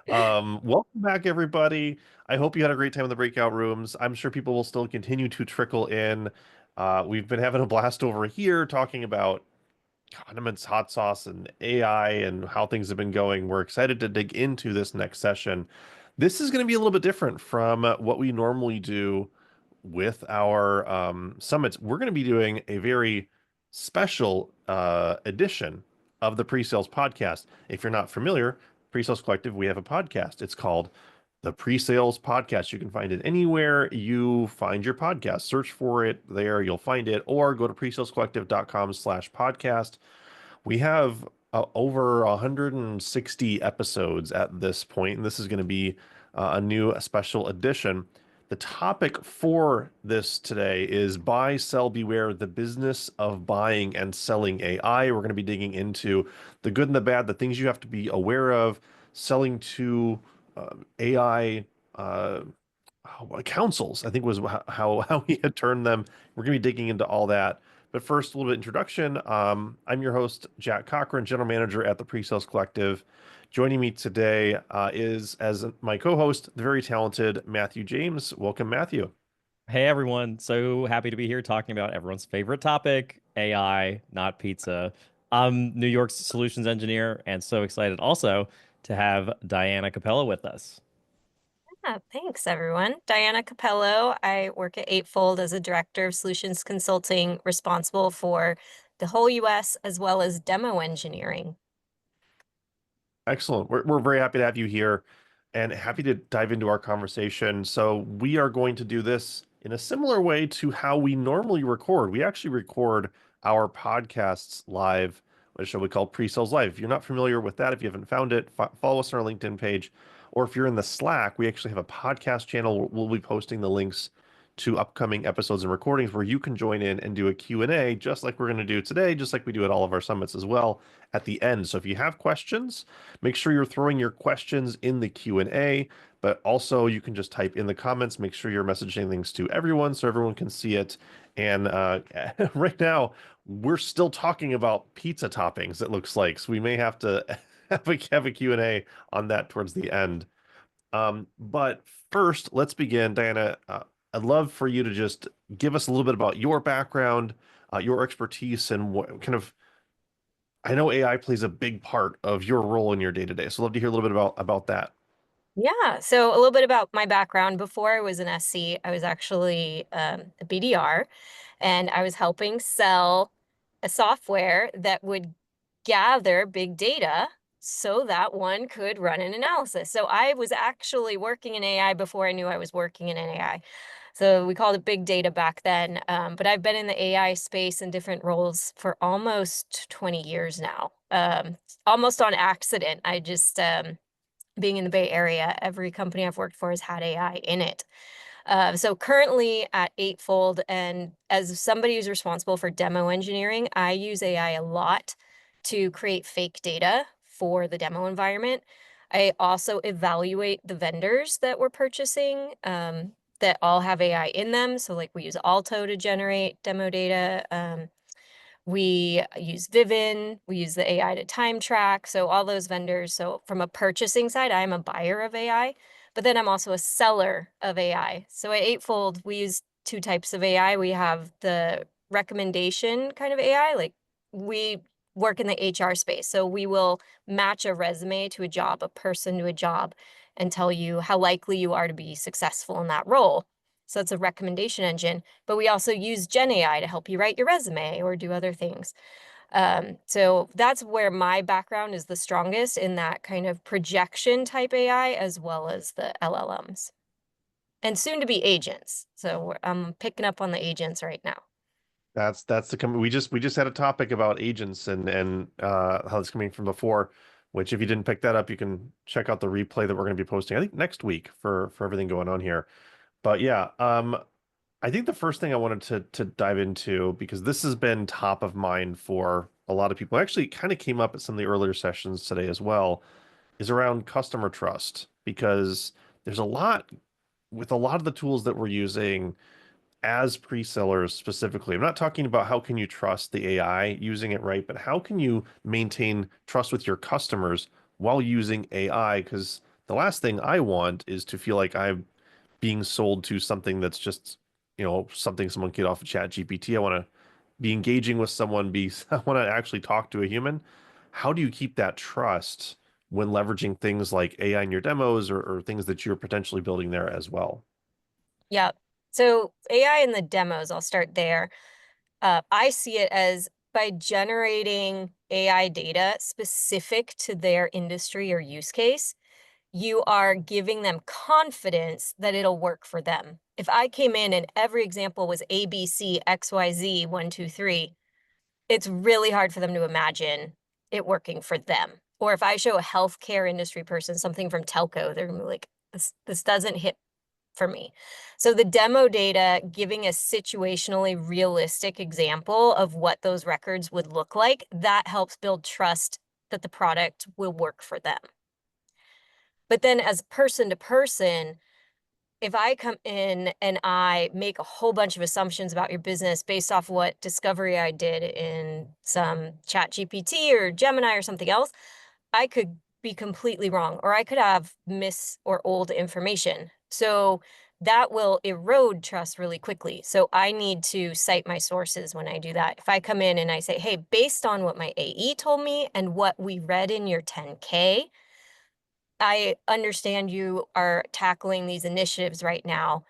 Welcome back, everybody. I hope you had a great time in the breakout rooms. I'm sure people will still continue to trickle in. We've been having a blast over here talking about condiments, hot sauce, and AI and how things have been going. We're excited to dig into this next session. This is going to be a little bit different from what we normally do with our summits. We're going to be doing a very special edition of the Pre-Sales podcast. If you're not familiar, Pre-Sales Collective, we have a podcast. It's called the Pre-Sales Podcast. You can find it anywhere you find your podcast. Search for it there, you'll find it, or go to presalescollective.com/podcast. We have over 160 episodes at this point, and this is going to be a new special edition. The topic for this today is buy, sell, beware, the business of buying and selling AI. We're going to be digging into the good and the bad, the things you have to be aware of, selling to AI councils, I think was how he had turned them. We're going to be digging into all that. But first, a little bit of introduction. I'm your host, Jack Cochran, General Manager at the Pre-Sales Collective. Joining me today is, as my co-host, the very talented Matthew James. Welcome, Matthew. Hey everyone, so happy to be here talking about everyone's favorite topic, AI, not pizza. I'm New York's solutions engineer and so excited also to have Diana Capella with us. Yeah, thanks everyone. Diana Capello. I work at Eightfold as a director of solutions consulting, responsible for the whole US as well as demo engineering. Excellent. We're very happy to have you here and happy to dive into our conversation. So we are going to do this in a similar way to how we normally record. We actually record our podcasts live, which we call Pre-Sales Live. If you're not familiar with that, if you haven't found it, follow us on our LinkedIn page. Or if you're in the Slack, we actually have a podcast channel. We'll be posting the links to upcoming episodes and recordings where you can join in and do a Q&A, just like we're going to do today, just like we do at all of our summits as well at the end. So if you have questions, make sure you're throwing your questions in the Q&A, but also you can just type in the comments. Make sure you're messaging things to everyone so everyone can see it. And right now, we're still talking about pizza toppings, it looks like. So we may have to have a Q&A on that towards the end. But first, let's begin. Diana, I'd love for you to just give us a little bit about your background, your expertise, and what kind of I know AI plays a big part of your role in your day to day. So I'd love to hear a little bit about that. Yeah, so a little bit about my background. Before I was an SC, I was actually a BDR, and I was helping sell a software that would gather big data so that one could run an analysis. So I was actually working in AI before I knew I was working in AI. So we called it big data back then. But I've been in the AI space in different roles for almost 20 years now, almost on accident. I just being in the Bay Area, every company I've worked for has had AI in it. So currently at Eightfold, and as somebody who's responsible for demo engineering, I use AI a lot to create fake data for the demo environment. I also evaluate the vendors that we're purchasing that all have AI in them. So like we use Alto to generate demo data. We use Vivin, we use the AI to time track, so all those vendors. So from a purchasing side, I'm a buyer of AI, but then I'm also a seller of AI. So at Eightfold, we use two types of AI. We have the recommendation kind of AI, like we work in the HR space. So we will match a resume to a job, a person to a job, and tell you how likely you are to be successful in that role. So it's a recommendation engine, but we also use Gen AI to help you write your resume or do other things. So that's where my background is the strongest, in that kind of projection type AI as well as the LLMs and soon to be agents. So I'm picking up on the agents right now. That's the we just had a topic about agents and how it's coming from before, which if you didn't pick that up, you can check out the replay that we're going to be posting, I think next week for everything going on here. But yeah, I think the first thing I wanted to dive into, because this has been top of mind for a lot of people, actually kind of came up at some of the earlier sessions today as well, is around customer trust. Because there's a lot with a lot of the tools that we're using as pre-sellers specifically. I'm not talking about how can you trust the AI using it right, but how can you maintain trust with your customers while using AI? Because the last thing I want is to feel like I'm being sold to something that's just, something someone get off of Chat GPT. I want to be engaging with someone, I want to actually talk to a human. How do you keep that trust when leveraging things like AI in your demos or things that you're potentially building there as well? Yeah. So AI in the demos, I'll start there. I see it as by generating AI data specific to their industry or use case, you are giving them confidence that it'll work for them. If I came in and every example was A, B, C, X, Y, Z, 1, 2, 3, it's really hard for them to imagine it working for them. Or if I show a healthcare industry person something from telco, they're gonna be like, this doesn't hit for me. So the demo data giving a situationally realistic example of what those records would look like, that helps build trust that the product will work for them. But then as person to person, if I come in and I make a whole bunch of assumptions about your business based off what discovery I did in some chat GPT or Gemini or something else, I could be completely wrong, or I could have mis or old information. So that will erode trust really quickly. So I need to cite my sources when I do that. If I come in and I say, hey, based on what my AE told me and what we read in your 10K, I understand you are tackling these initiatives right now.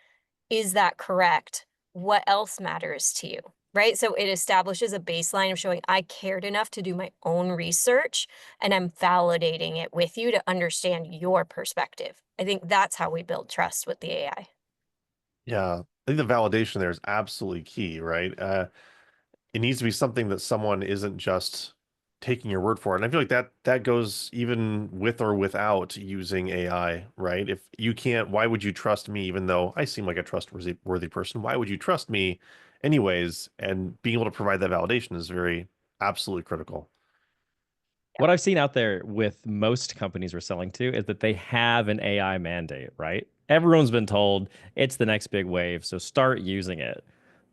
Is that correct? What else matters to you? Right? So it establishes a baseline of showing I cared enough to do my own research and I'm validating it with you to understand your perspective. I think that's how we build trust with the AI. Yeah, I think the validation there is absolutely key, right? It needs to be something that someone isn't just taking your word for it. And I feel like that goes even with or without using AI, right? If you can't, why would you trust me even though I seem like a trustworthy worthy person? Why would you trust me anyways? And being able to provide that validation is very absolutely critical. What I've seen out there with most companies we're selling to is that they have an AI mandate, right? Everyone's been told it's the next big wave, so start using it.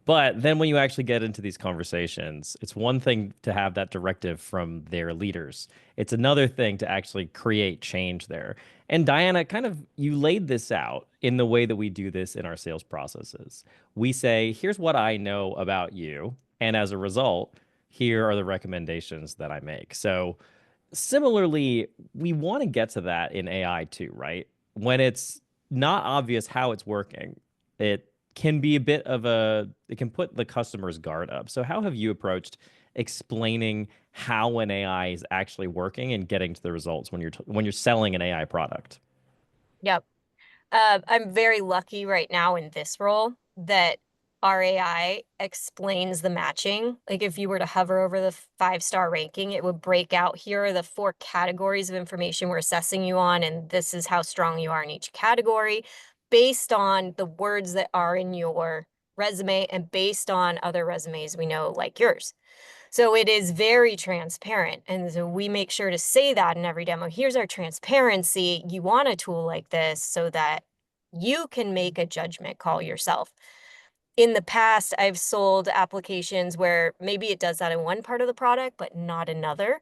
But then when you actually get into these conversations, it's one thing to have that directive from their leaders. It's another thing to actually create change there. And Diana, kind of you laid this out in the way that we do this in our sales processes. We say, here's what I know about you. And as a result, here are the recommendations that I make. So similarly, we want to get to that in AI too, right? When it's not obvious how it's working, it can be a bit of it can put the customer's guard up. So, how have you approached explaining how an AI is actually working and getting to the results when when you're selling an AI product? Yep. I'm very lucky right now in this role that our AI explains the matching. Like if you were to hover over the 5-star ranking, it would break out here are the 4 categories of information we're assessing you on, and this is how strong you are in each category based on the words that are in your resume and based on other resumes we know like yours. So it is very transparent. And so we make sure to say that in every demo. Here's our transparency. You want a tool like this so that you can make a judgment call yourself. In the past, I've sold applications where maybe it does that in one part of the product, but not another.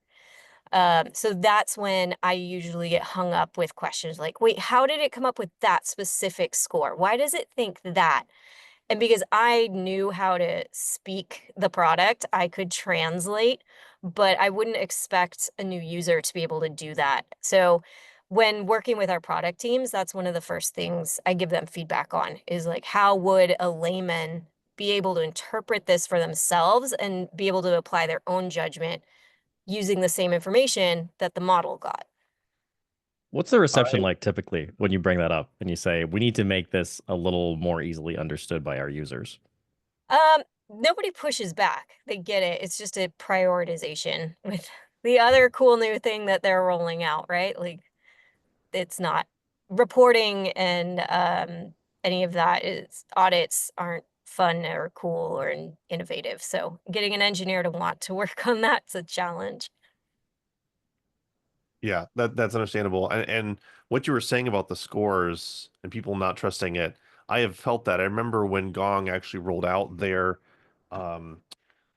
So that's when I usually get hung up with questions like, wait, how did it come up with that specific score? Why does it think that? And because I knew how to speak the product, I could translate, but I wouldn't expect a new user to be able to do that. So when working with our product teams, that's one of the first things I give them feedback on is like, how would a layman be able to interpret this for themselves and be able to apply their own judgment using the same information that the model got? What's the reception I like typically when you bring that up and you say, we need to make this a little more easily understood by our users? Nobody pushes back. They get it. It's just a prioritization with the other cool new thing that they're rolling out, right? Like it's not reporting and any of that is audits aren't fun or cool or innovative. So getting an engineer to want to work on that's a challenge. Yeah, that's understandable. And what you were saying about the scores and people not trusting it, I have felt that. I remember when Gong actually rolled out um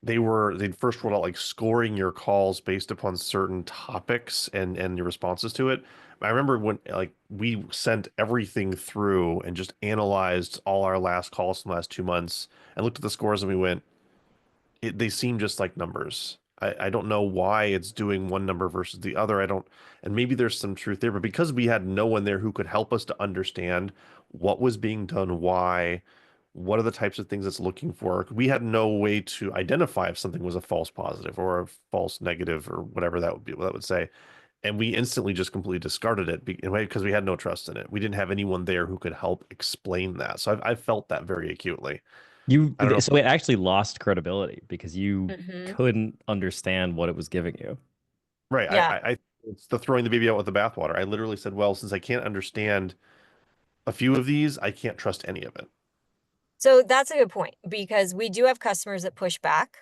they'd first rolled out like scoring your calls based upon certain topics and your responses to it. I remember when like we sent everything through and just analyzed all our last calls from the last 2 months and looked at the scores and we went, they seem just like numbers. I don't know why it's doing one number versus the other. I don't, and maybe there's some truth there, but because we had no one there who could help us to understand what was being done, why, what are the types of things it's looking for, we had no way to identify if something was a false positive or a false negative or whatever that would be, what that would say. And we instantly just completely discarded it because we had no trust in it. We didn't have anyone there who could help explain that. So I've felt that very acutely. I don't know. So it actually lost credibility because you Hmm. couldn't understand what it was giving you. Right. Yeah. It's the throwing the baby out with the bathwater. I literally said, well, since I can't understand a few of these, I can't trust any of it. So that's a good point because we do have customers that push back.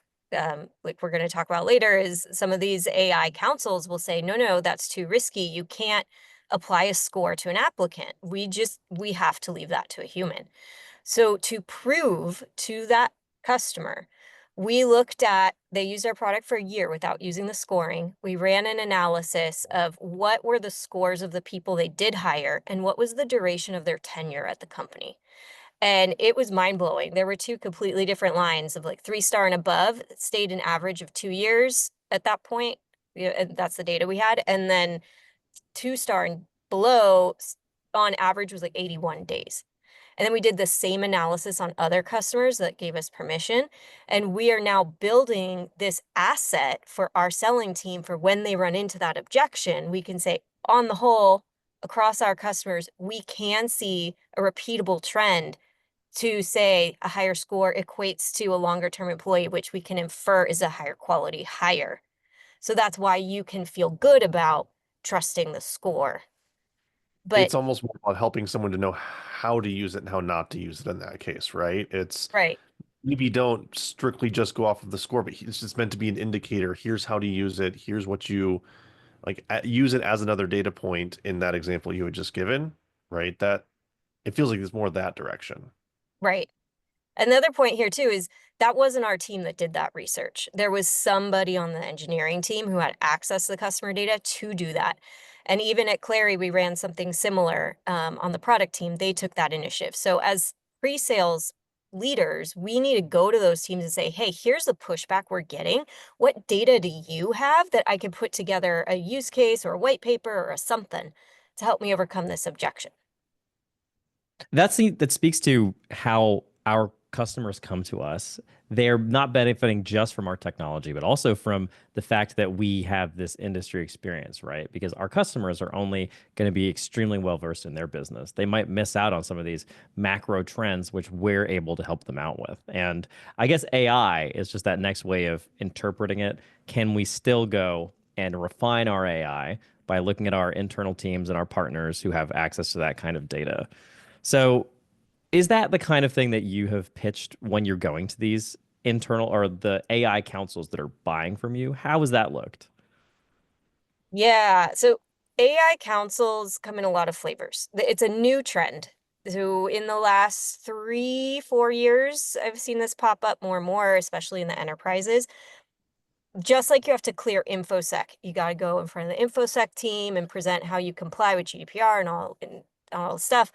Like we're going to talk about later, is some of these AI councils will say, no, no, that's too risky. You can't apply a score to an applicant. We have to leave that to a human. So to prove to that customer, they used our product for a year without using the scoring. We ran an analysis of what were the scores of the people they did hire and what was the duration of their tenure at the company. And it was mind blowing. There were two completely different lines of like 3-star and above that stayed an average of 2 years at that point. Yeah, and that's the data we had. And then 2-star and below on average was like 81 days. And then we did the same analysis on other customers that gave us permission. And we are now building this asset for our selling team for when they run into that objection. We can say, on the whole, across our customers, we can see a repeatable trend to say a higher score equates to a longer term employee, which we can infer is a higher quality hire. So that's why you can feel good about trusting the score. But It's almost more about helping someone to know how to use it and how not to use it in that case, right? It's right, maybe don't strictly just go off of the score, but it's just meant to be an indicator. Here's how to use it. Here's what you like, use it as another data point in that example you had just given, right? That it feels like it's more that direction. right. Another point here too is that wasn't our team that did that research. There was somebody on the engineering team who had access to the customer data to do that. And even at Clary, we ran something similar on the product team. They took that initiative. So as pre-sales leaders, we need to go to those teams and say, hey, here's the pushback we're getting. What data do you have that I can put together a use case or a white paper or a something to help me overcome this objection? That speaks to how our customers come to us. They're not benefiting just from our technology, but also from the fact that we have this industry experience, right? Because our customers are only going to be extremely well versed in their business. They might miss out on some of these macro trends, which we're able to help them out with. And I guess AI is just that next way of interpreting it. Can we still go and refine our AI by looking at our internal teams and our partners who have access to that kind of data? So, is that the kind of thing that you have pitched when you're going to these internal or the AI councils that are buying from you? How has that looked? Yeah, so AI councils come in a lot of flavors. It's a new trend. So in the last 3, 4 years, I've seen this pop up more and more, especially in the enterprises. Just like you have to clear InfoSec, you got to go in front of the InfoSec team and present how you comply with GDPR and all the stuff.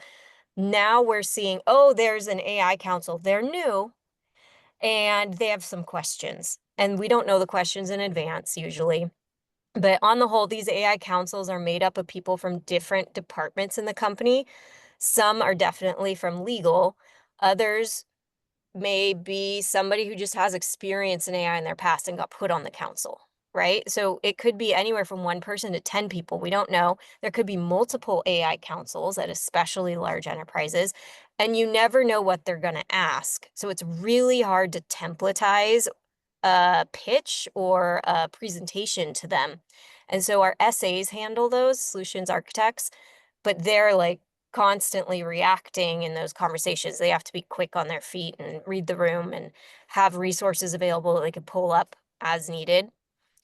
Now we're seeing, oh, there's an AI council. They're new and they have some questions. And we don't know the questions in advance usually. But on the whole, these AI councils are made up of people from different departments in the company. Some are definitely from legal. Others may be somebody who just has experience in AI in their past and got put on the council, right? So it could be anywhere from 1 person to 10 people. We don't know. There could be multiple AI councils at especially large enterprises, and you never know what they're going to ask. So it's really hard to templatize a pitch or a presentation to them. And so our SAs handle those, solutions architects, but they're like constantly reacting in those conversations. They have to be quick on their feet and read the room and have resources available that they can pull up as needed.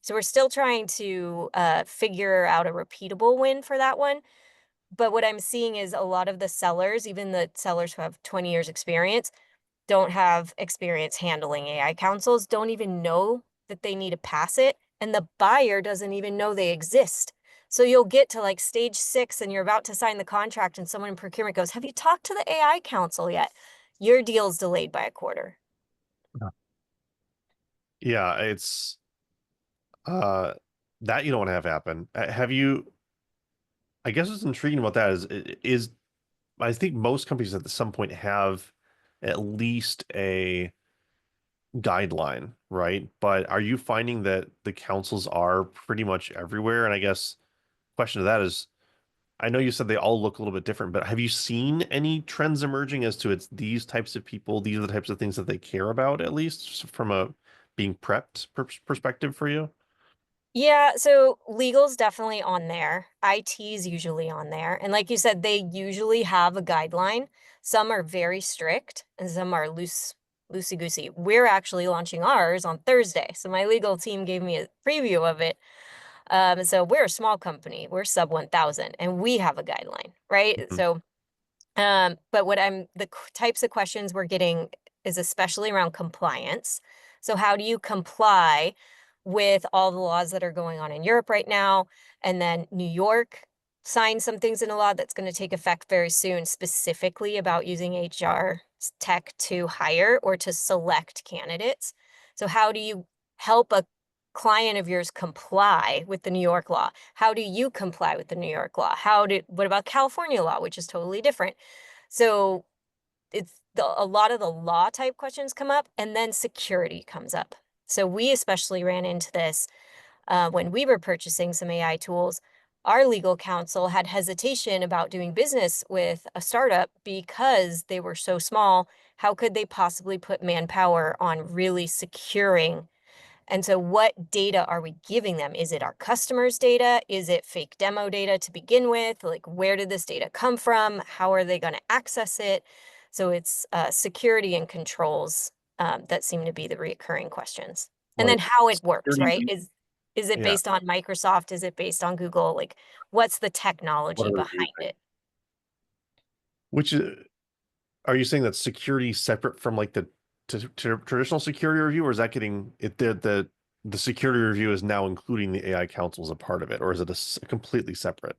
So we're still trying to figure out a repeatable win for that one. But what I'm seeing is a lot of the sellers, even the sellers who have 20 years experience, don't have experience handling AI councils, don't even know that they need to pass it, and the buyer doesn't even know they exist. So you'll get to like stage 6 and you're about to sign the contract, and someone in procurement goes, "Have you talked to the AI council yet?" Your deal's delayed by a quarter. Yeah, it's uh that you don't want to have happen. Have you, I guess what's intriguing about that is I think most companies at some point have at least a guideline, right? But are you finding that the councils are pretty much everywhere? And I guess question to that is, I know you said they all look a little bit different, but have you seen any trends emerging as to it's these types of people, these are the types of things that they care about, at least from a being prepped perspective for you? Yeah, so legal's definitely on there. IT's usually on there. And like you said, they usually have a guideline. Some are very strict and some are loosey-goosey. We're actually launching ours on Thursday. So my legal team gave me a preview of it. So we're a small company. We're sub 1,000 and we have a guideline, right? Mhm. So but the types of questions we're getting is especially around compliance. So how do you comply with all the laws that are going on in Europe right now? And then New York signed some things into law that's going to take effect very soon, specifically about using HR tech to hire or to select candidates. So how do you help a client of yours comply with the New York law? How do you comply with the New York law? What about California law, which is totally different? So a lot of the law type questions come up, and then security comes up. So we especially ran into this when we were purchasing some AI tools. Our legal counsel had hesitation about doing business with a startup because they were so small. How could they possibly put manpower on really securing? And so what data are we giving them? Is it our customers' data? Is it fake demo data to begin with? Like, where did this data come from? How are they going to access it? So it's security and controls that seem to be the recurring questions. And then Like how it works, right? security, Is it yeah. based on Microsoft? Is it based on Google? Like, what's the What technology are they behind using? it? Which are you saying that security separate from like the traditional security review, or is that getting it the security review is now including the AI council as a part of it, or is it completely separate?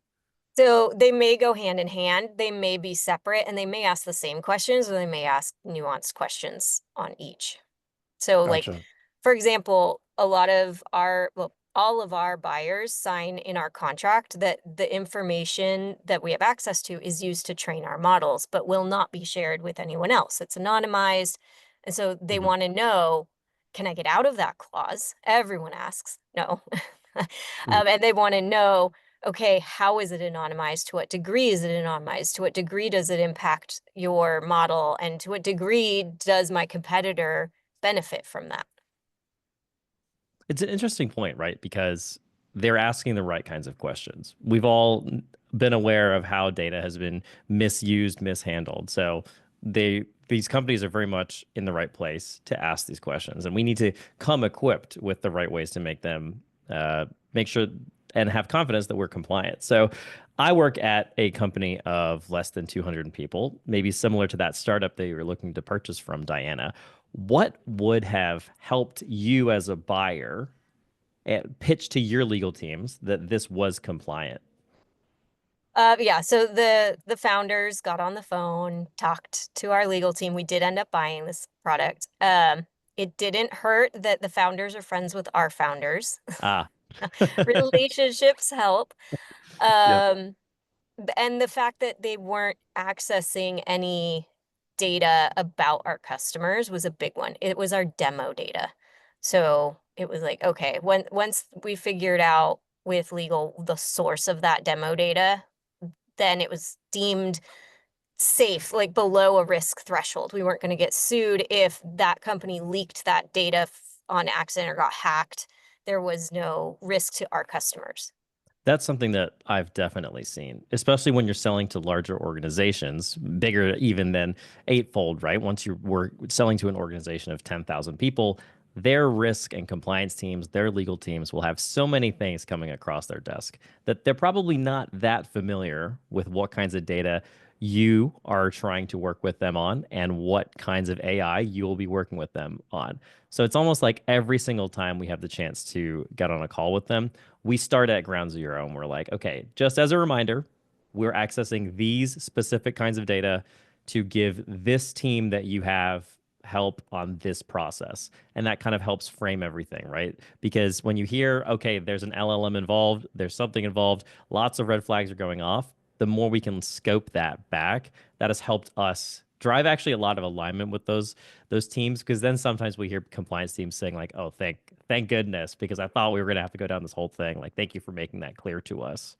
So they may go hand in hand, they may be separate, and they may ask the same questions or they may ask nuanced questions on each. So like, Gotcha. for example, all of our buyers sign in our contract that the information that we have access to is used to train our models, but will not be shared with anyone else. It's anonymized. And so they Mhm. want to know, can I get out of that clause? Everyone asks, no. Mhm. And they want to know, okay, how is it anonymized? To what degree is it anonymized? To what degree does it impact your model? And to what degree does my competitor benefit from that? It's an interesting point, right? Because they're asking the right kinds of questions. We've all been aware of how data has been misused, mishandled. So these companies are very much in the right place to ask these questions, and we need to come equipped with the right ways to make them make sure and have confidence that we're compliant. So I work at a company of less than 200 people, maybe similar to that startup that you were looking to purchase from, Diana. What would have helped you as a buyer pitch to your legal teams that this was compliant? Yeah, so the founders got on the phone, talked to our legal team. We did end up buying this product. It didn't hurt that the founders are friends with our founders. Ah, Relationships help. Yep. Um, and the fact that they weren't accessing any data about our customers was a big one. It was our demo data. So it was like, okay, once we figured out with legal the source of that demo data, then it was deemed safe, like below a risk threshold. We weren't going to get sued if that company leaked that data on accident or got hacked. There was no risk to our customers. that's something that I've definitely seen, especially when you're selling to larger organizations, bigger even than eightfold, right? Once you were selling to an organization of 10,000 people, their risk and compliance teams, their legal teams will have so many things coming across their desk that they're probably not that familiar with what kinds of data you are trying to work with them on and what kinds of AI you will be working with them on. So it's almost like every single time we have the chance to get on a call with them, we start at ground zero and we're like, okay, just as a reminder, we're accessing these specific kinds of data to give this team that you have help on this process. And that kind of helps frame everything, right? Because when you hear, okay, there's an LLM involved, there's something involved, lots of red flags are going off, the more we can scope that back, that has helped us drive actually a lot of alignment with those teams. Because then sometimes we hear compliance teams saying like, "Oh, thank goodness," because I thought we were gonna have to go down this whole thing. Like, thank you for making that clear to us.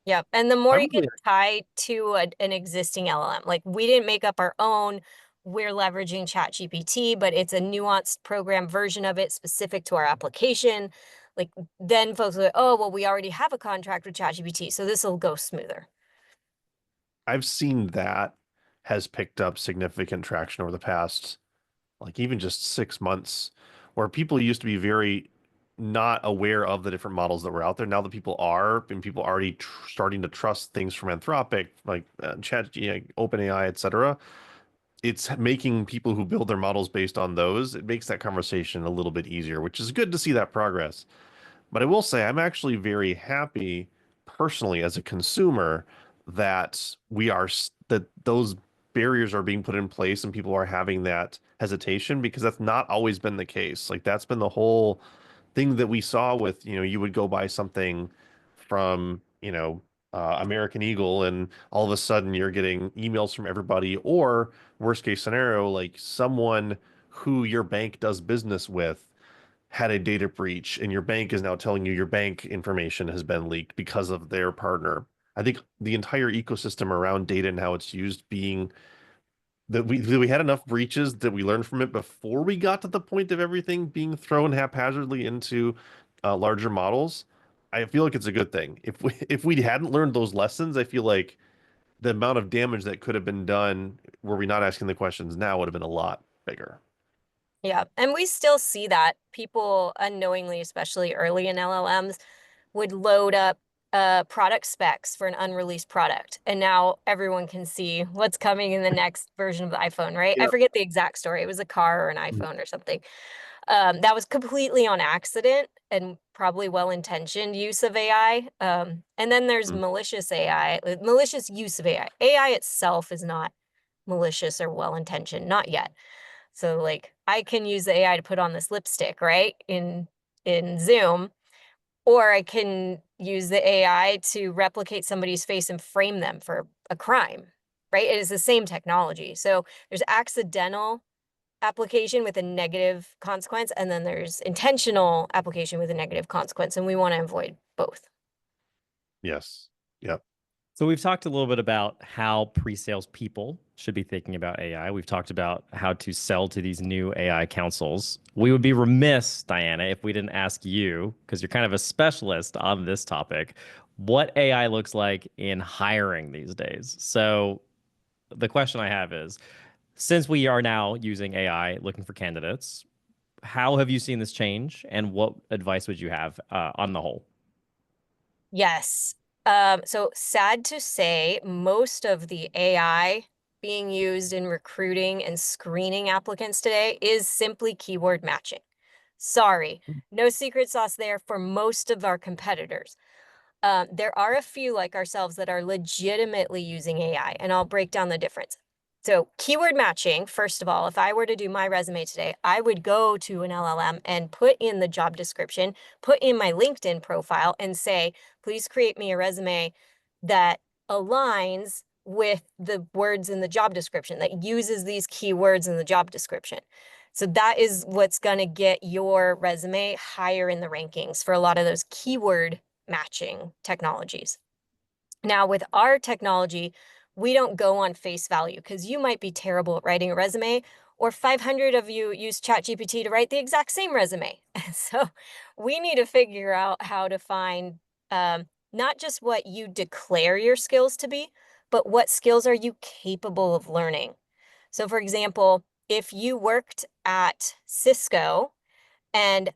Yeah, and the more I'm you can really tie to an existing LLM, like we didn't make up our own, we're leveraging ChatGPT, but it's a nuanced program version of it specific to our application. Like then folks are like, oh, well, we already have a contract with ChatGPT, so this will go smoother. I've seen that has picked up significant traction over the past, like even just 6 months, where people used to be very not aware of the different models that were out there. Now that people are, and people are already starting to trust things from Anthropic, like Chat, OpenAI, etc. It's making people who build their models based on those, it makes that conversation a little bit easier, which is good to see that progress. But I will say I'm actually very happy personally as a consumer that that those barriers are being put in place and people are having that hesitation because that's not always been the case. Like that's been the whole thing that we saw with, you would go buy something from, American Eagle and all of a sudden you're getting emails from everybody, or worst case scenario, like someone who your bank does business with had a data breach and your bank is now telling you your bank information has been leaked because of their partner. I think the entire ecosystem around data and how it's used being that we had enough breaches that we learned from it before we got to the point of everything being thrown haphazardly into larger models. I feel like it's a good thing. If we hadn't learned those lessons, I feel like the amount of damage that could have been done were we not asking the questions now would have been a lot bigger. Yeah, and we still see that people unknowingly, especially early in LLMs, would load up product specs for an unreleased product. And now everyone can see what's coming in the next version of the iPhone, right? I Yep. forget the exact story. It was a car or an iPhone or something. That was completely on accident and probably well-intentioned use of AI. And then there's Mhm. malicious AI, malicious use of AI. AI itself is not malicious or well-intentioned, not yet. So like I can use the AI to put on this lipstick, right? In Zoom, or I can use the AI to replicate somebody's face and frame them for a crime, right? It is the same technology. So there's accidental application with a negative consequence, and then there's intentional application with a negative consequence, and we want to avoid both. Yes. Yep. So we've talked a little bit about how pre-sales people should be thinking about AI. We've talked about how to sell to these new AI councils. We would be remiss, Diana, if we didn't ask you, because you're kind of a specialist on this topic, what AI looks like in hiring these days. So the question I have is, since we are now using AI looking for candidates, how have you seen this change, and what advice would you have on the whole? Yes. So sad to say, most of the AI being used in recruiting and screening applicants today is simply keyword matching. Sorry, no secret sauce there for most of our competitors. There are a few like ourselves that are legitimately using AI, and I'll break down the difference. So, keyword matching, first of all, if I were to do my resume today, I would go to an LLM and put in the job description, put in my LinkedIn profile, and say, please create me a resume that aligns with the words in the job description, that uses these keywords in the job description. So that is what's going to get your resume higher in the rankings for a lot of those keyword matching technologies. Now, with our technology, we don't go on face value because you might be terrible at writing a resume, or 500 of you use ChatGPT to write the exact same resume. So we need to figure out how to find not just what you declare your skills to be, but what skills are you capable of learning. So, for example, if you worked at Cisco and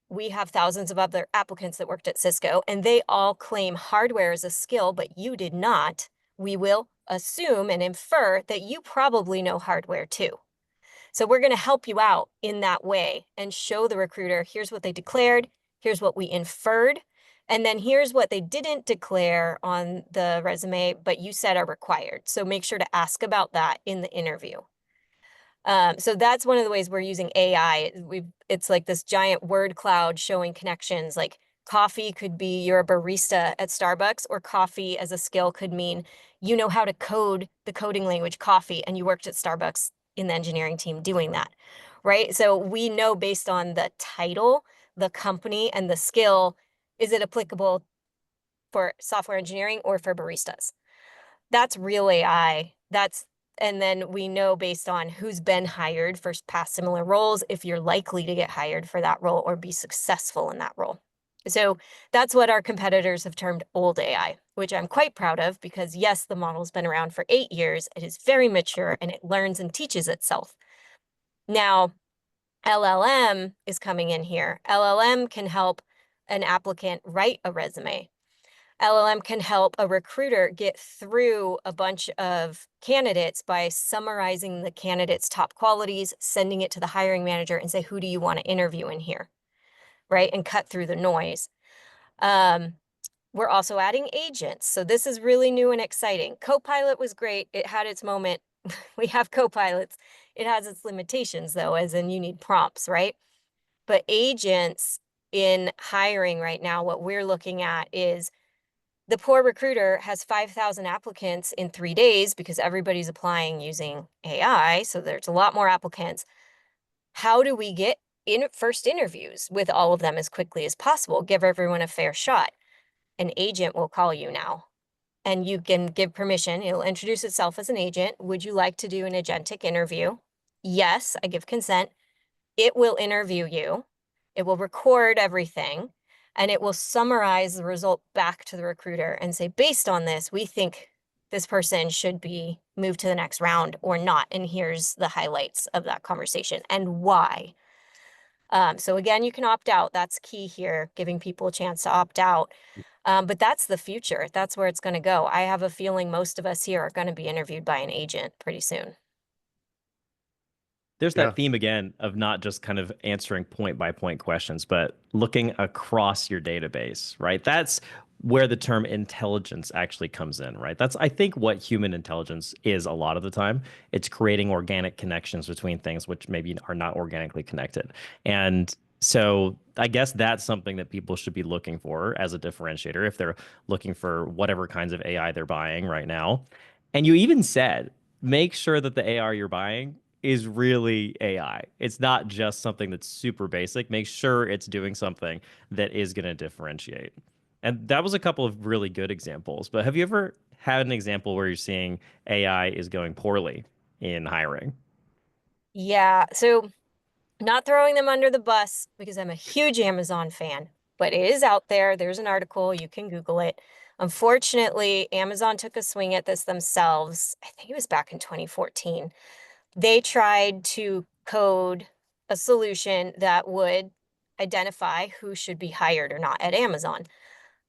we have thousands of other applicants that worked at Cisco, and they all claim hardware as a skill, but you did not, we will assume and infer that you probably know hardware too. So we're going to help you out in that way and show the recruiter, here's what they declared, here's what we inferred, and then here's what they didn't declare on the resume, but you said are required. So make sure to ask about that in the interview. So that's one of the ways we're using AI. It's like this giant word cloud showing connections. Like coffee could be you're a barista at Starbucks, or coffee as a skill could mean you know how to code the coding language coffee and you worked at Starbucks in the engineering team doing that, right? So we know based on the title, the company, and the skill, is it applicable for software engineering or for baristas? That's real AI. And then we know based on who's been hired for past similar roles, if you're likely to get hired for that role or be successful in that role. So that's what our competitors have termed old AI, which I'm quite proud of because yes, the model's been around for 8 years. It is very mature and it learns and teaches itself. Now, LLM is coming in here. LLM can help an applicant write a resume. LLM can help a recruiter get through a bunch of candidates by summarizing the candidate's top qualities, sending it to the hiring manager and say, who do you want to interview in here, right? And cut through the noise. We're also adding agents. So this is really new and exciting. Copilot was great. It had its moment. We have copilots. It has its limitations though, as in you need prompts, right? But agents in hiring right now, what we're looking at is the poor recruiter has 5,000 applicants in 3 days because everybody's applying using AI. So there's a lot more applicants. How do we get in first interviews with all of them as quickly as possible? Give everyone a fair shot. An agent will call you now and you can give permission. It'll introduce itself as an agent. Would you like to do an agentic interview? Yes, I give consent. It will interview you. It will record everything and it will summarize the result back to the recruiter and say, based on this, we think this person should be moved to the next round or not. And here's the highlights of that conversation and why. So again, you can opt out. That's key here, giving people a chance to opt out. But that's the future. That's where it's going to go. I have a feeling most of us here are going to be interviewed by an agent pretty soon. There's Yeah. that theme again of not just kind of answering point by point questions, but looking across your database, right? That's where the term intelligence actually comes in, right? That's, I think, what human intelligence is a lot of the time. It's creating organic connections between things which maybe are not organically connected. And so I guess that's something that people should be looking for as a differentiator if they're looking for whatever kinds of AI they're buying right now. And you even said, make sure that the AI you're buying is really AI. It's not just something that's super basic. Make sure it's doing something that is going to differentiate. And that was a couple of really good examples. But have you ever had an example where you're seeing AI is going poorly in hiring? Yeah. So not throwing them under the bus because I'm a huge Amazon fan, but it is out there. There's an article, you can Google it. Unfortunately, Amazon took a swing at this themselves. I think it was back in 2014. They tried to code a solution that would identify who should be hired or not at Amazon.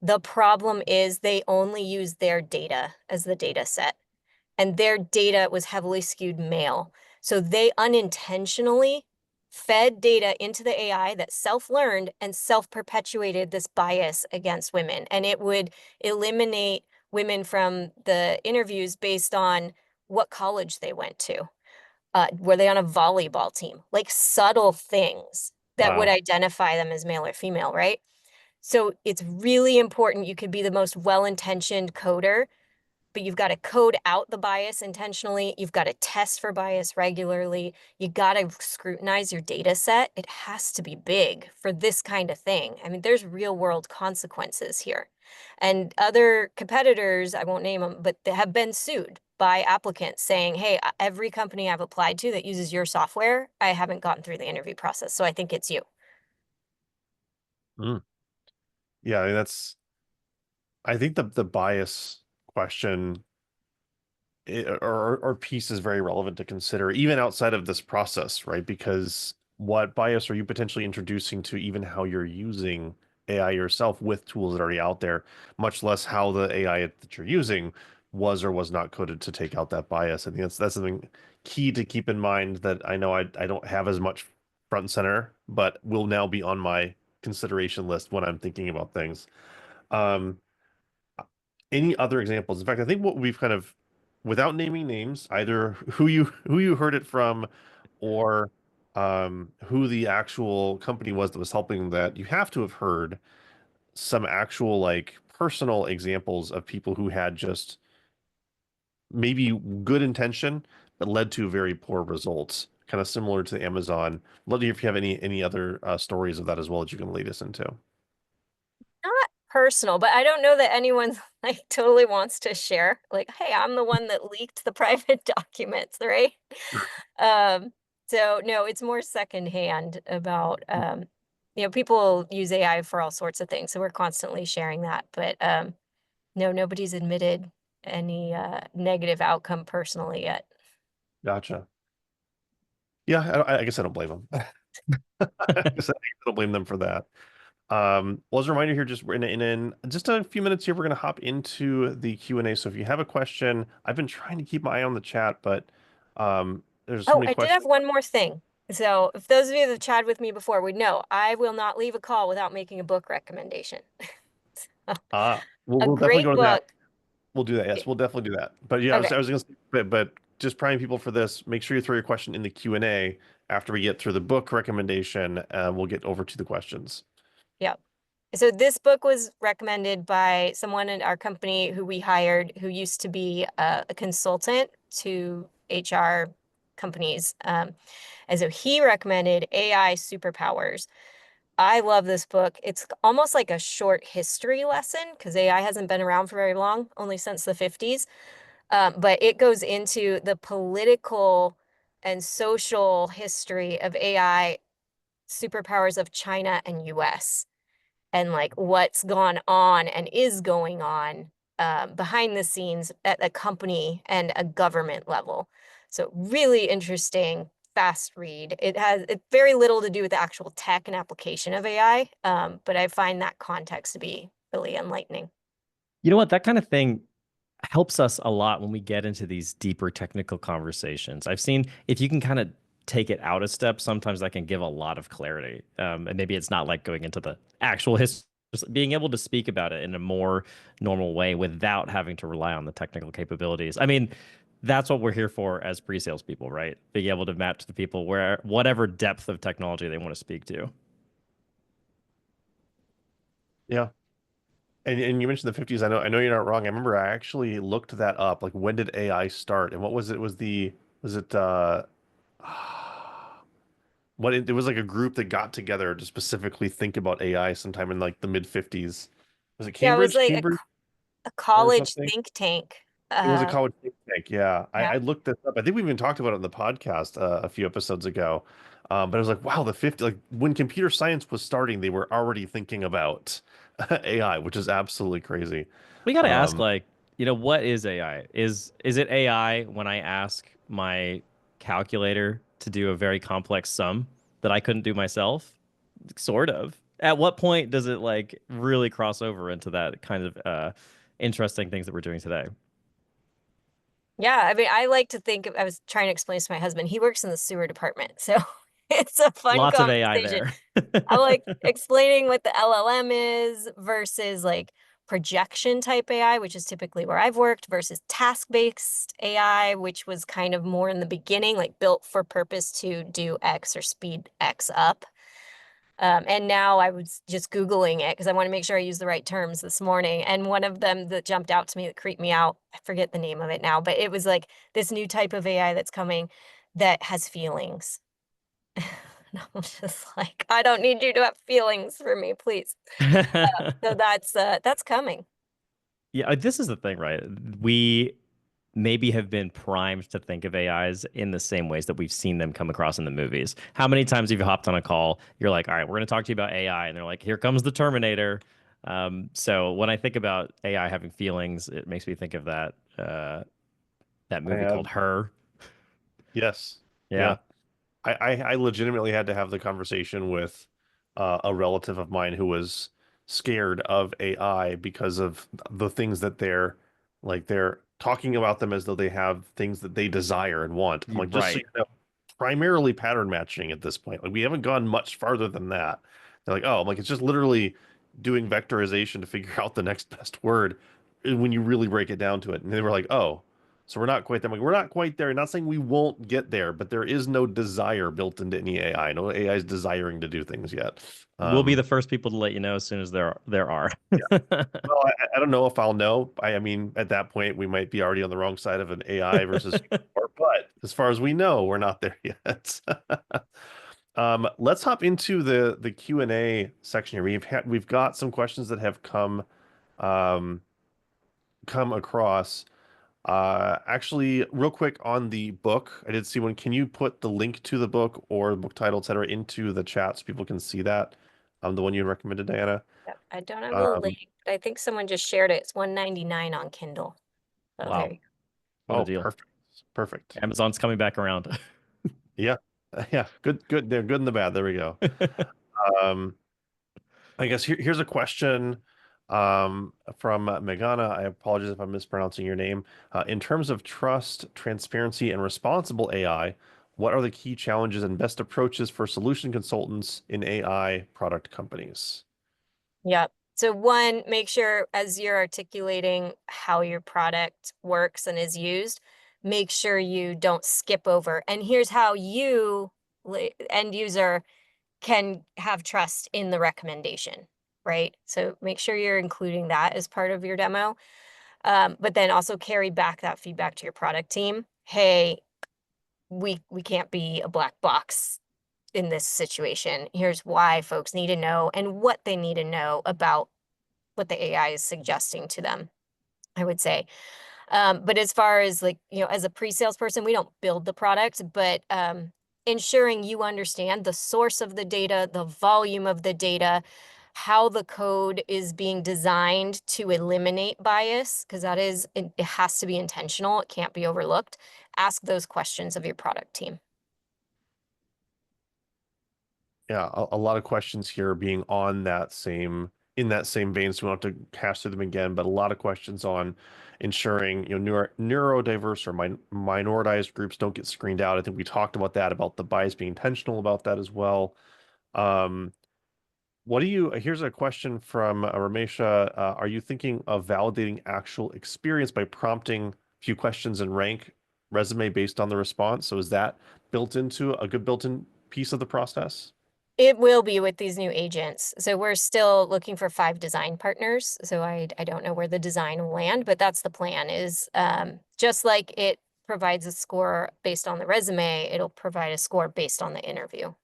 The problem is they only use their data as the data set, and their data was heavily skewed male. So they unintentionally fed data into the AI that self-learned and self-perpetuated this bias against women. And it would eliminate women from the interviews based on what college they went to. Were they on a volleyball team? Like subtle things that would Wow. identify them as male or female, right? So it's really important. You could be the most well-intentioned coder, but you've got to code out the bias intentionally. You've got to test for bias regularly. You got to scrutinize your data set. It has to be big for this kind of thing. I mean, there's real world consequences here. And other competitors, I won't name them, but they have been sued by applicants saying, hey, every company I've applied to that uses your software, I haven't gotten through the interview process. So I think it's you. Mm. Yeah, I mean, I think the bias question or piece is very relevant to consider, even outside of this process, right? Because what bias are you potentially introducing to even how you're using AI yourself with tools that are already out there, much less how the AI that you're using was or was not coded to take out that bias. I think that's something key to keep in mind that I know I don't have as much front and center, but will now be on my consideration list when I'm thinking about things. Um, any other examples? In fact, I think what we've kind of, without naming names, either who you heard it from, or who the actual company was that was helping that, you have to have heard some actual like personal examples of people who had just maybe good intention but led to very poor results, kind of similar to Amazon. Love to hear if you have any other stories of that as well that you can lead us into. Not personal, but I don't know that anyone like totally wants to share. Like, hey, I'm the one that leaked the private documents, right? Um, so no, it's more secondhand about people use AI for all sorts of things, so we're constantly sharing that. But no, nobody's admitted any negative outcome personally yet. Gotcha. Yeah, I guess I don't blame them. I guess I don't blame them for that. Well, as a reminder here, just in just a few minutes here, we're going to hop into the Q&A. So if you have a question, I've been trying to keep my eye on the chat, but there's so Oh, many I did have questions. one more thing. So if those of you that have chatted with me before would know, I will not leave a call without making a book recommendation. We'll A definitely go great to that. book. We'll do that. Yes, we'll definitely do that. But yeah, Okay. I was going to say, but just priming people for this, make sure you throw your question in the Q&A after we get through the book recommendation. We'll get over to the questions. Yep. So this book was recommended by someone in our company who we hired who used to be a consultant to HR companies. And so he recommended AI Superpowers. I love this book. It's almost like a short history lesson because AI hasn't been around for very long, only since the 50s. But it goes into the political and social history of AI superpowers of China and US and like what's gone on and is going on behind the scenes at a company and a government level. So really interesting, fast read. It's very little to do with the actual tech and application of AI, but I find that context to be really enlightening. You know what? That kind of thing helps us a lot when we get into these deeper technical conversations. I've seen if you can kind of take it out a step, sometimes that can give a lot of clarity. And maybe it's not like going into the actual history, just being able to speak about it in a more normal way without having to rely on the technical capabilities. I mean, that's what we're here for as pre-sales people, right? Being able to match the people where whatever depth of technology they want to speak to. Yeah. And you mentioned the 50s. I know you're not wrong. I remember I actually looked that up. Like when did AI start? And what was it? Was it it was like a group that got together to specifically think about AI sometime in like the mid 50s. Was it Yeah, it was Cambridge? like Cambridge a or college something? think tank. It was a college think tank. Yeah. I Yeah. looked this up. I think we even talked about it on the podcast a few episodes ago. But I was like, wow, the 50, like when computer science was starting, they were already thinking about AI, which is absolutely crazy. We got to ask, Um, like, what is AI? Is it AI when I ask my calculator to do a very complex sum that I couldn't do myself? Sort of. At what point does it like really cross over into that kind of interesting things that we're doing today? Yeah, I mean, I like to think I was trying to explain this to my husband. He works in the sewer department, so it's a fun Lots of AI conversation. there. I like explaining what the LLM is versus like projection type AI, which is typically where I've worked, versus task-based AI, which was kind of more in the beginning, like built for purpose to do X or speed X up. And now I was just Googling it because I want to make sure I use the right terms this morning. And one of them that jumped out to me that creeped me out, I forget the name of it now, but it was like this new type of AI that's coming that has feelings. And I was just like, I don't need you to have feelings for me, please. So that's coming. Yeah, this is the thing, right? We maybe have been primed to think of AIs in the same ways that we've seen them come across in the movies. How many times have you hopped on a call? You're like, all right, we're going to talk to you about AI. And they're like, here comes the Terminator. So when I think about AI having feelings, it makes me think of that I movie have, called Her. yes. Yeah. Yeah. I legitimately had to have the conversation with a relative of mine who was scared of AI because of the things that they're talking about them as though they have things that they desire and want. I'm like, just so Right. you know, primarily pattern matching at this point. Like we haven't gone much farther than that. They're like, oh, I'm like, it's just literally doing vectorization to figure out the next best word when you really break it down to it. And they were like, oh, so we're not quite there. I'm like, we're not quite there. Not saying we won't get there, but there is no desire built into any AI. No AI is desiring to do things yet. We'll be the first people to let you know as soon as there are. Yeah. Well, I don't know if I'll know. I mean, at that point, we might be already on the wrong side of an AI versus or, but as far as we know, we're not there yet. Let's hop into the Q&A section here. We've got some questions that have um, come across. Actually, real quick on the book, I did see one. Can you put the link to the book or book title, etc., into the chat so people can see that? The one you recommended, Diana. Yep, I don't have the Um, link, but I think someone just shared it. It's 199 on Kindle. So there Wow, you what a oh, deal. perfect, perfect. Amazon's coming back around. Yeah, yeah, good, good. They're good and the bad. There we go. Um, I guess here's a question from Megana. I apologize if I'm mispronouncing your name. In terms of trust, transparency, and responsible AI, what are the key challenges and best approaches for solution consultants in AI product companies? Yep. So one, make sure as you're articulating how your product works and is used, make sure you don't skip over. And here's how you, end user, can have trust in the recommendation, right? So make sure you're including that as part of your demo. But then also carry back that feedback to your product team. Hey, we can't be a black box in this situation. Here's why folks need to know and what they need to know about what the AI is suggesting to them, I would say. But as far as like, as a pre-sales person, we don't build the product, but ensuring you understand the source of the data, the volume of the data, how the code is being designed to eliminate bias, because it has to be intentional. It can't be overlooked. Ask those questions of your product team. Yeah, a lot of questions here being on that same in that same vein, so we don't have to hash through them again, but a lot of questions on ensuring, neurodiverse or minoritized groups don't get screened out. I think we talked about that, about the bias being intentional about that as well. Um, here's a question from Ramesha. Are you thinking of validating actual experience by prompting a few questions and rank resume based on the response? So is that built into a good built-in piece of the process? It will be with these new agents. So we're still looking for 5 design partners. So I don't know where the design will land, but that's the plan is just like it provides a score based on the resume, it'll provide a score based on the interview.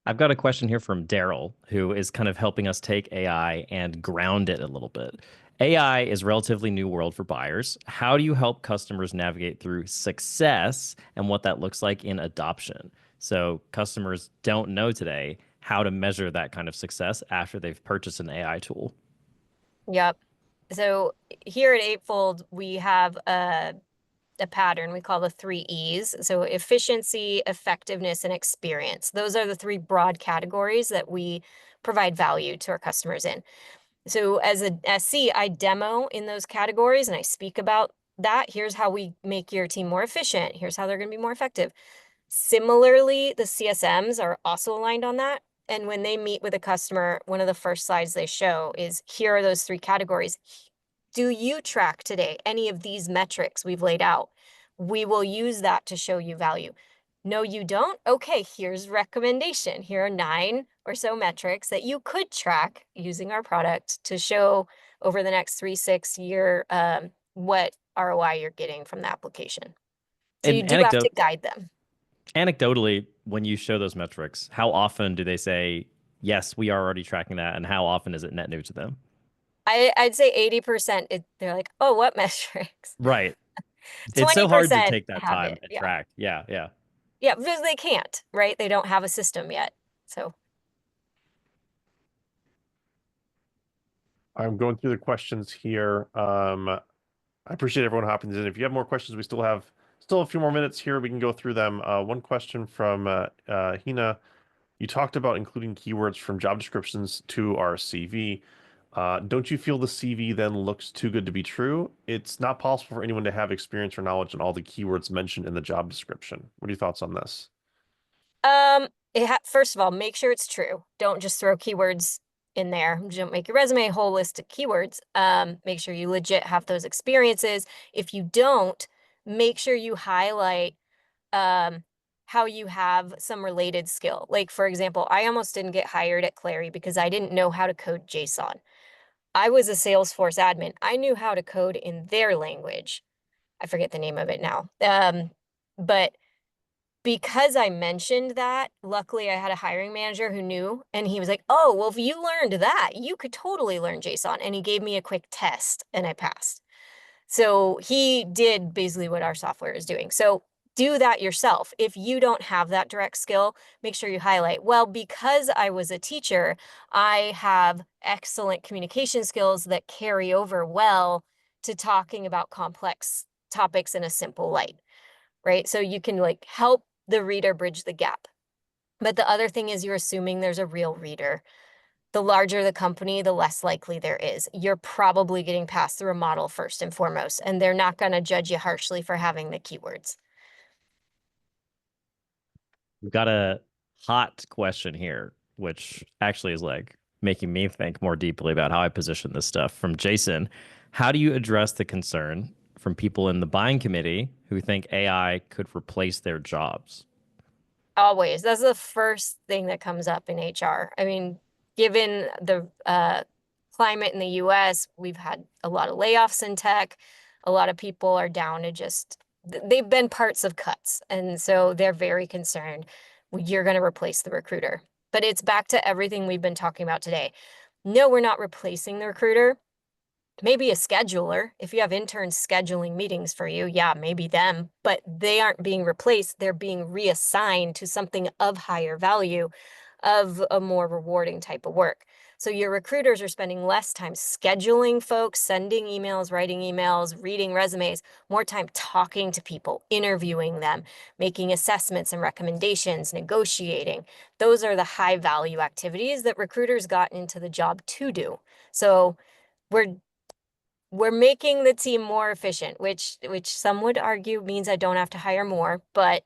I've got a question here from Daryl, who is kind of helping us take AI and ground it a little bit. AI is relatively new world for buyers. How do you help customers navigate through success and what that looks like in adoption? So customers don't know today how to measure that kind of success after they've purchased an AI tool. Yep. So here at Eightfold, we have a pattern we call the 3 E's. So efficiency, effectiveness, and experience. Those are the 3 broad categories that we provide value to our customers in. So as a SC, I demo in those categories and I speak about that. Here's how we make your team more efficient. Here's how they're going to be more effective. Similarly, the CSMs are also aligned on that. And when they meet with a customer, one of the first slides they show is here are those 3 categories. Do you track today any of these metrics we've laid out? We will use that to show you value. No, you don't? Okay, here's recommendation. Here are 9 or so metrics that you could track using our product to show over the next 3-6 year what ROI you're getting from the application. So you And do have to guide them. anecdotally, when you show those metrics, how often do they say, yes, we are already tracking that? And how often is it net new to them? I'd say 80%, they're like, oh, what metrics? Right. It's so hard to 20% take that have time it. and Yeah. track. Yeah, yeah. Yeah, because they can't, right? They don't have a system yet. So I'm going through the questions here. I appreciate everyone hopping in. If you have more questions, we still have a few more minutes here. We can go through them. One question from Hina. You talked about including keywords from job descriptions to our CV. Don't you feel the CV then looks too good to be true? It's not possible for anyone to have experience or knowledge in all the keywords mentioned in the job description. What are your thoughts on this? First of all, make sure it's true. Don't just throw keywords in there. Don't make your resume a whole list of keywords. Make sure you legit have those experiences. If you don't, make sure you highlight how you have some related skill. Like, for example, I almost didn't get hired at Clary because I didn't know how to code JSON. I was a Salesforce admin. I knew how to code in their language. I forget the name of it now. But because I mentioned that, luckily I had a hiring manager who knew, and he was like, "Oh, well, if you learned that, you could totally learn JSON." And he gave me a quick test and I passed. So he did basically what our software is doing. So do that yourself. If you don't have that direct skill, make sure you highlight, well, because I was a teacher, I have excellent communication skills that carry over well to talking about complex topics in a simple light, right? So you can like help the reader bridge the gap. But the other thing is you're assuming there's a real reader. The larger the company, the less likely there is. You're probably getting passed through a model first and foremost, and they're not going to judge you harshly for having the keywords. We've got a hot question here, which actually is like making me think more deeply about how I position this stuff. From Jason, how do you address the concern from people in the buying committee who think AI could replace their jobs? Always. That's the first thing that comes up in HR. I mean, given the climate in the US, we've had a lot of layoffs in tech. A lot of people are down to just, they've been parts of cuts. And so they're very concerned you're going to replace the recruiter. But it's back to everything we've been talking about today. No, we're not replacing the recruiter. Maybe a scheduler. If you have interns scheduling meetings for you, yeah, maybe them, but they aren't being replaced. They're being reassigned to something of higher value, of a more rewarding type of work. So your recruiters are spending less time scheduling folks, sending emails, writing emails, reading resumes, more time talking to people, interviewing them, making assessments and recommendations, negotiating. Those are the high value activities that recruiters got into the job to do. So we're we're making the team more efficient, which some would argue means I don't have to hire more, but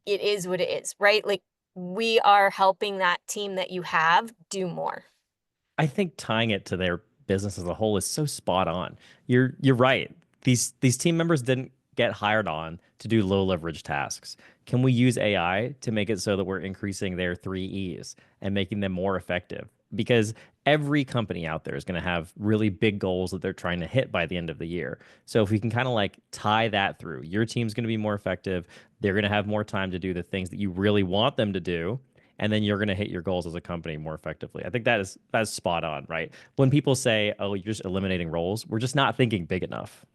it is what it is, right? Like we are helping that team that you have do more. I think tying it to their business as a whole is so spot on. You're right. These team members didn't get hired on to do low leverage tasks. Can we use AI to make it so that we're increasing their 3 E's and making them more effective? Because every company out there is going to have really big goals that they're trying to hit by the end of the year. So if we can kind of like tie that through, your team's going to be more effective. They're going to have more time to do the things that you really want them to do, and then you're going to hit your goals as a company more effectively. I think that's spot on, right? When people say, "Oh, you're just eliminating roles," we're just not thinking big enough.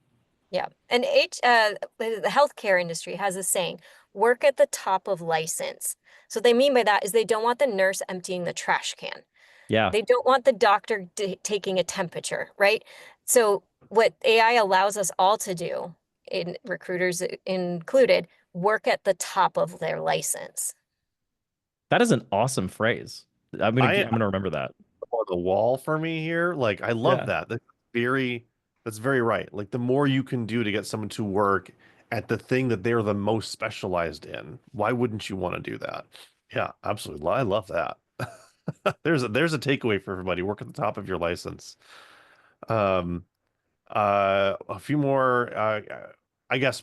Yeah. And the healthcare industry has a saying, work at the top of license. So what they mean by that is they don't want the nurse emptying the trash can. Yeah, They don't want the doctor taking a temperature, right? So what AI allows us all to do, in recruiters included, work at the top of their license. that is an awesome phrase. I I'm gonna remember that. on the wall for me here. Like I love Yeah. that. Very that's very right. Like the more you can do to get someone to work at the thing that they're the most specialized in, why wouldn't you want to do that? Yeah, absolutely. I love that. There's a takeaway for everybody. Work at the top of your license. Um, a few more. I guess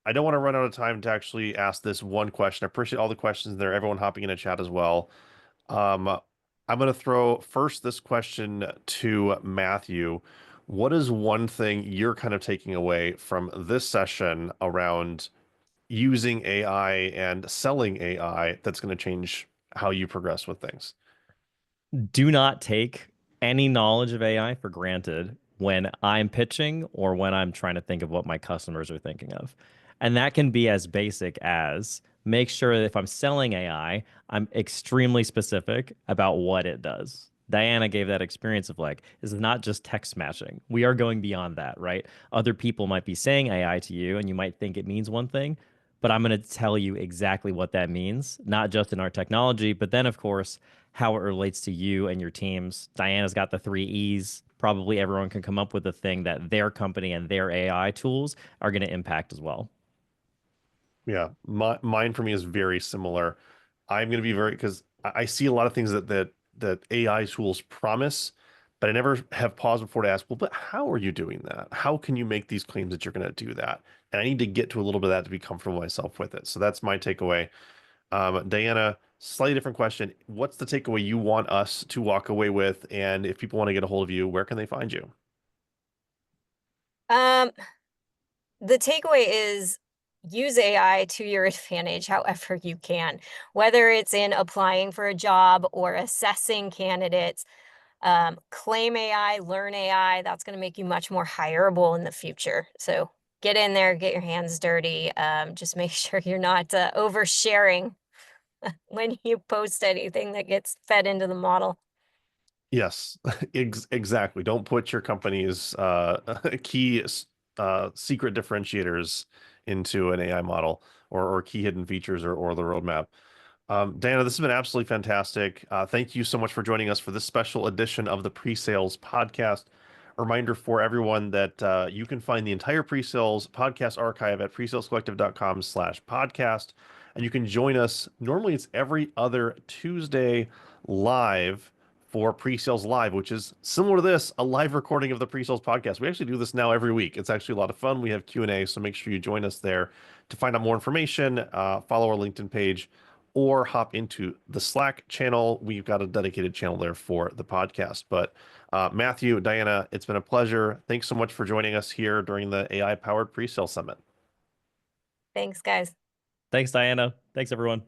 I don't want to run out of time to actually ask this one question. I appreciate all the questions there. Everyone hopping in a chat as well. Um, I'm going to throw first this question to Matthew. What is one thing you're kind of taking away from this session around using AI and selling AI that's going to change how you progress with things? Do not take any knowledge of AI for granted when I'm pitching or when I'm trying to think of what my customers are thinking of. And that can be as basic as make sure that if I'm selling AI, I'm extremely specific about what it does. Diana gave that experience of like, this is not just text matching. We are going beyond that, right? Other people might be saying AI to you and you might think it means one thing, but I'm going to tell you exactly what that means, not just in our technology, but then, of course, how it relates to you and your teams. Diana's got the 3 E's. Probably everyone can come up with a thing that their company and their AI tools are going to impact as well. Yeah, mine for me is very similar. I'm going to be very because I see a lot of things that AI tools promise, but I never have paused before to ask, well, but how are you doing that? How can you make these claims that you're going to do that? And I need to get to a little bit of that to be comfortable myself with it. So that's my takeaway. Diana, slightly different question. What's the takeaway you want us to walk away with? And if people want to get a hold of you, where can they find you? Um, the takeaway is use AI to your advantage however you can, whether it's in applying for a job or assessing candidates. Claim AI, learn AI, that's going to make you much more hireable in the future. So get in there, get your hands dirty. Just make sure you're not oversharing when you post anything that gets fed into the model. Yes, exactly. Don't put your company's key secret differentiators into an AI model or key hidden features or the roadmap. Diana, this has been absolutely fantastic. Thank you so much for joining us for this special edition of the Pre-Sales Podcast. A reminder for everyone that you can find the entire Pre-Sales podcast archive at presalescollective.com/podcast. And you can join us. Normally, it's every other Tuesday live for Pre-Sales Live, which is similar to this, a live recording of the Pre-Sales Podcast. We actually do this now every week. It's actually a lot of fun. We have Q&A, so make sure you join us there to find out more information, follow our LinkedIn page, or hop into the Slack channel. We've got a dedicated channel there for the podcast. But Matthew, Diana, it's been a pleasure. Thanks so much for joining us here during the AI-powered Pre-Sale Summit. Thanks, guys. Thanks, Diana. Thanks, everyone.